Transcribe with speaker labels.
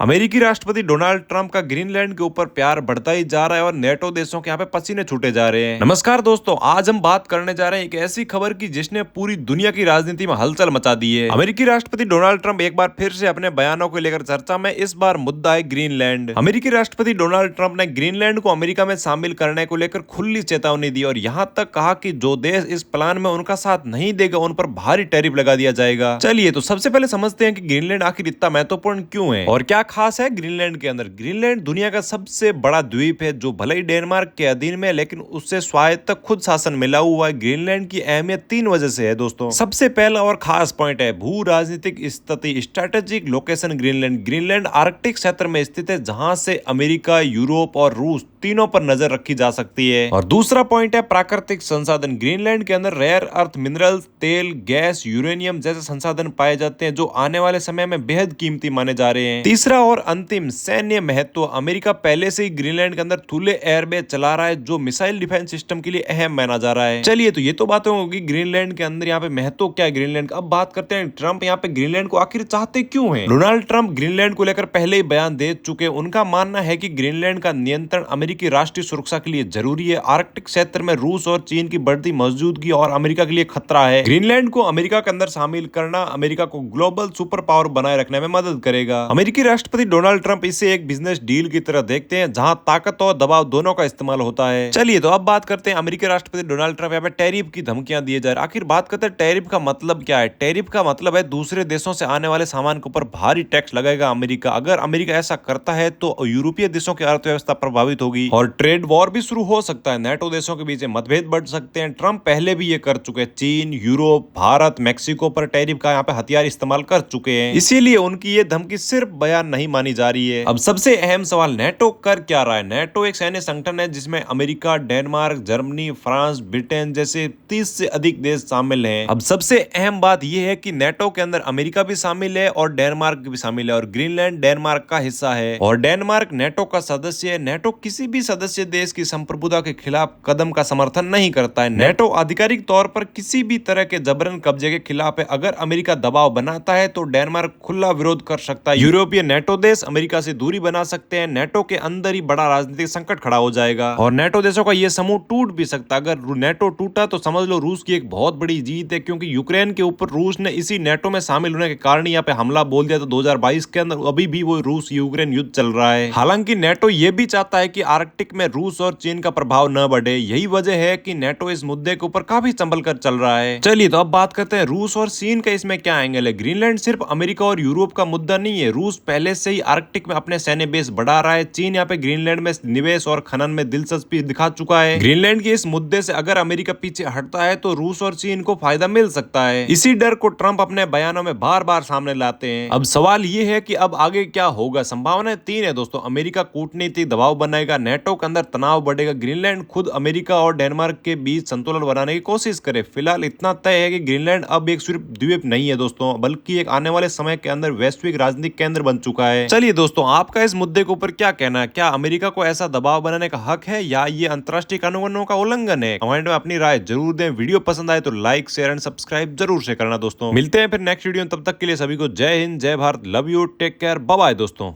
Speaker 1: अमेरिकी राष्ट्रपति Donald Trump का ग्रीनलैंड के ऊपर प्यार बढ़ता ही जा रहा है और नेटो देशों के यहाँ पे पसीने छूटे जा रहे हैं। नमस्कार दोस्तों, आज हम बात करने जा रहे हैं एक ऐसी खबर की जिसने पूरी दुनिया की राजनीति में हलचल मचा दी है। अमेरिकी राष्ट्रपति डोनाल्ड ट्रंप एक बार फिर से अपने बयानों को लेकर चर्चा में, इस बार मुद्दा है ग्रीनलैंड। अमेरिकी राष्ट्रपति डोनाल्ड ट्रंप ने ग्रीनलैंड को अमेरिका में शामिल करने को लेकर खुली चेतावनी दी और यहाँ तक कहा कि जो देश इस प्लान में उनका साथ नहीं देगा उन पर भारी टैरिफ लगा दिया जाएगा। चलिए तो सबसे पहले समझते हैं कि ग्रीनलैंड आखिर इतना महत्वपूर्ण क्यों है और क्या खास है ग्रीनलैंड के अंदर। ग्रीनलैंड दुनिया का सबसे बड़ा द्वीप है जो भले ही डेनमार्क के अधीन में, लेकिन उससे स्वायत्त खुद शासन मिला हुआ है। ग्रीनलैंड की अहमियत 3 वजह से है दोस्तों। सबसे पहला और खास पॉइंट है भू राजनीतिक स्थिति, स्ट्रेटेजिक लोकेशन। ग्रीनलैंड आर्कटिक क्षेत्र में स्थित है जहां से अमेरिका, यूरोप और रूस तीनों पर नजर रखी जा सकती है। और दूसरा पॉइंट है प्राकृतिक संसाधन। ग्रीनलैंड के अंदर रेयर अर्थ मिनरल्स, तेल, गैस, यूरेनियम जैसे संसाधन पाए जाते हैं जो आने वाले समय में बेहद कीमती माने जा रहे हैं। तीसरा और अंतिम, सैन्य महत्व। अमेरिका पहले से ही ग्रीनलैंड के अंदर खुले एयरबेस चला रहा है जो मिसाइल डिफेंस सिस्टम के लिए अहम माना जा रहा है। चलिए तो ये तो बातें होगी ग्रीनलैंड के अंदर यहाँ पे महत्व क्या है ग्रीनलैंड का। अब बात करते हैं ट्रंप यहाँ पे ग्रीनलैंड को आखिर चाहते क्यों है। डोनाल्ड ट्रंप ग्रीनलैंड को लेकर पहले ही बयान दे चुके। उनका मानना है कि ग्रीनलैंड का नियंत्रण अमेरिकी राष्ट्रीय सुरक्षा के लिए जरूरी है। आर्कटिक क्षेत्र में रूस और चीन की बढ़ती मौजूदगी और अमेरिका के लिए खतरा है। ग्रीनलैंड को अमेरिका के अंदर शामिल करना अमेरिका को ग्लोबल सुपर पावर बनाए रखने में मदद करेगा। अमेरिकी राष्ट्रपति डोनाल्ड ट्रंप इसे एक बिजनेस डील की तरह देखते हैं जहां ताकत और दबाव दोनों का इस्तेमाल होता है। चलिए तो अब बात करते हैं अमेरिकी राष्ट्रपति डोनाल्ड ट्रंप यहाँ पे टैरिफ की धमकियां दिए जा रहे हैं। आखिर बात करते हैं टैरिफ का मतलब क्या है। टैरिफ का मतलब है दूसरे देशों से आने वाले सामान के ऊपर भारी टैक्स लगाएगा अमेरिका। अगर अमेरिका ऐसा करता है तो यूरोपीय देशों की अर्थव्यवस्था प्रभावित होगी और ट्रेड वॉर भी शुरू हो सकता है। नेटो देशों के बीच मतभेद बढ़ सकते हैं। ट्रंप पहले भी ये कर चुके हैं। चीन, यूरोप, भारत, मैक्सिको पर टैरिफ का यहाँ पे हथियार इस्तेमाल कर चुके हैं। इसीलिए उनकी ये धमकी सिर्फ बयान नहीं मानी जा रही है। अब सबसे अहम सवाल, नेटो कर क्या रहा है। नेटो एक सैन्य संगठन है जिसमें America, Denmark, Germany, France, Britain जैसे 30 से अधिक देश शामिल हैं। अब सबसे अहम बात यह है कि नेटो के अंदर अमेरिका भी शामिल है और डेनमार्क भी शामिल है और ग्रीनलैंड डेनमार्क का हिस्सा है और डेनमार्क नेटो का सदस्य है। नेटो किसी भी सदस्य देश की संप्रभुता के खिलाफ कदम का समर्थन नहीं करता है। नेटो आधिकारिक तौर पर किसी भी तरह के जबरन कब्जे के खिलाफ है। अगर अमेरिका दबाव बनाता है तो डेनमार्क खुला विरोध कर सकता है। यूरोपीय नेटो देश अमेरिका से दूरी बना सकते हैं। नेटो के अंदर ही बड़ा राजनीतिक संकट खड़ा हो जाएगा और नेटो देशों का यह समूह टूट भी सकता है। अगर नेटो टूटा तो समझ लो रूस की एक बहुत बड़ी जीत है, क्योंकि यूक्रेन के ऊपर रूस ने इसी नेटो में शामिल होने के कारण यहाँ पे हमला बोल दिया था 2022 के अंदर। अभी भी वो रूस यूक्रेन युद्ध चल रहा है। हालांकि नेटो ये भी चाहता है कि आर्कटिक में रूस और चीन का प्रभाव न बढ़े। यही वजह है कि नेटो इस मुद्दे के ऊपर काफी संभल कर चल रहा है। चलिए तो अब बात करते हैं रूस और चीन का इसमें क्या एंगल है। ग्रीनलैंड सिर्फ अमेरिका और यूरोप का मुद्दा नहीं है। रूस पहले से ही आर्कटिक में अपने सैन्य बेस बढ़ा रहा है। चीन यहाँ पे ग्रीनलैंड में निवेश और खनन में दिलचस्पी दिखा चुका है। ग्रीनलैंड के इस मुद्दे से अगर अमेरिका पीछे हटता है तो रूस और चीन को फायदा मिल सकता है। इसी डर को ट्रंप अपने बयानों में बार बार सामने लाते हैं। अब सवाल ये है कि अब आगे क्या होगा। संभावनाएं 3 है दोस्तों। अमेरिका कूटनीतिक दबाव बनाएगा, नेटो के अंदर तनाव बढ़ेगा, ग्रीनलैंड खुद अमेरिका और डेनमार्क के बीच संतुलन बनाने की कोशिश करे। फिलहाल इतना तय है कि ग्रीनलैंड अब एक सिर्फ द्वीप नहीं है दोस्तों, बल्कि एक आने वाले समय के अंदर वैश्विक राजनीतिक केंद्र बन चुका है। चलिए दोस्तों, आपका इस मुद्दे के ऊपर क्या कहना है। क्या अमेरिका को ऐसा दबाव बनाने का हक है या ये अंतरराष्ट्रीय कानूनों का उल्लंघन है। कमेंट में अपनी राय जरूर दें। वीडियो पसंद आए तो लाइक, शेयर एंड सब्सक्राइब जरूर से करना दोस्तों। मिलते हैं फिर नेक्स्ट वीडियो। तब तक के लिए सभी को जय हिंद, जय Bharat, love you, take care, bye bye दोस्तों।